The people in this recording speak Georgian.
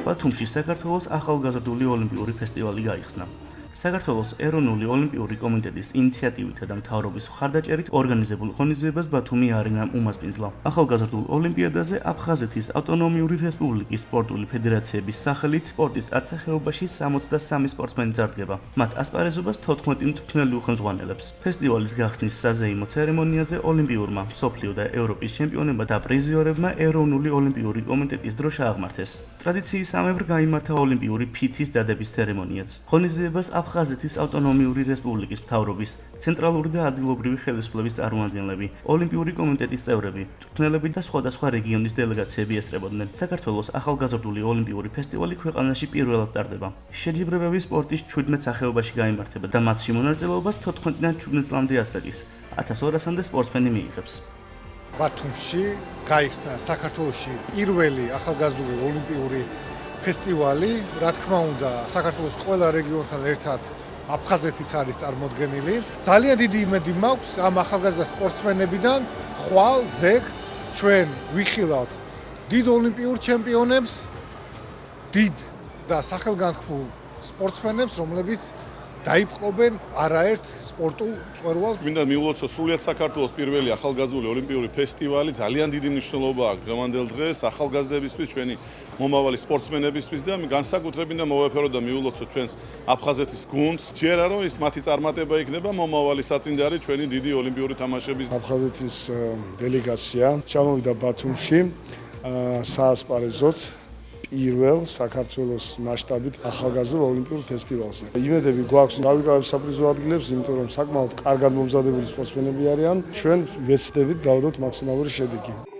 ბათუმში საქართველოს ახალგაზრდული ოლიმპიური ფესტივალი გაიხსნა. საქართველოს ეროვნული ოლიმპიური კომიტეტის ინიციატივითა და მთავრობის მხარდაჭერით ორგანიზებულ ღონისძიებას ბათუმი არენამ უმასპინძლა. ახალგაზრდულ ოლიმპიადაზე აფხაზეთის ავტონომიური რესპუბლიკის სპორტული ფედერაციების სახელით სპორტის აწახეობაში 63 სპორტსმენი წარდგება. მათ ასპარეზობას 14 მწვრთნელი უხელმძღვანელებს. ფესტივალის გახსნის საზეიმო ცერემონიაზე ოლიმპიურმა, მსოფლიო და ევროპის ჩემპიონებმა და პრიზიორებმა ეროვნული ოლიმპიური კომიტეტის დროშა აღმართეს. ტრადიციისამებრ გაიმართა ოლიმპიური ფიცის დადების ცერემონიაც. ღონისძიებას აფხაზეთის ავტონომიური რესპუბლიკის მთავრობის, ცენტრალური და ადგილობრივი ხელისუფლების წარმომადგენლები, ოლიმპიური კომიტეტის წევრები, მწვრთნელები და სხვადასხვა რეგიონის დელეგაციები ესწრებოდნენ. საქართველოს ახალგაზრდული ოლიმპიური ფესტივალი ქვეყანაში პირველად ტარდება. შეჯიბრებები სპორტის 17 სახეობაში გაიმართება და მათში მონაწილეობას 14-დან 17 წლამდე ასაკის 1200-მდე სპორტსმენი მიიღებს. ბათუმში გაიხსნა საქართველოში პირველი ახალგაზრდული ოლიმპიური ფესტივალი, რა თქმა უნდა, საქართველოს ყველა რეგიონთან ერთად აფხაზეთის არის წარმოდგენილი. ძალიან დიდი იმედი მაქვს ამ ახალგაზრდა სპორტსმენებიდან, ხვალ ზეგ ჩვენ ვიხილავთ დიდ ოლიმპიურ ჩემპიონებს, დიდ და სახელგანთქმულ სპორტსმენებს, რომლებიც დაიპყრობენ არაერთ სპორტულ მწვერვალს. მინდა მიულოცო სრულიად საქართველოს პირველი ახალგაზრდული ოლიმპიური ფესტივალი, ძალიან დიდი მნიშვნელობა აქვს დღევანდელ დღეს ახალგაზრდებისთვის, ჩვენი მომავალი სპორტსმენებისთვის და განსაკუთრებით და მოვაფერო და მიულოცო ჩვენს აფხაზეთის გუნდს. ჯერა რომ ის მათი წარმატება იქნება მომავალი საწინდარი ჩვენი დიდი ოლიმპიური თამაშების. აფხაზეთის დელეგაცია ჩამოვიდა ბათუმში საასპარეზოც პირველ საქართველოს მასშტაბით ახალგაზრდულ ოლიმპიურ ფესტივალზე. იმედები გვაქვს გავიკავებ საპრიზო ადგილებს, იმიტომ რომ საკმაოდ კარგად მომზადებული სპორტსმენები არიან. ჩვენ ვეცდებით გავდოთ მაქსიმალური შედეგი.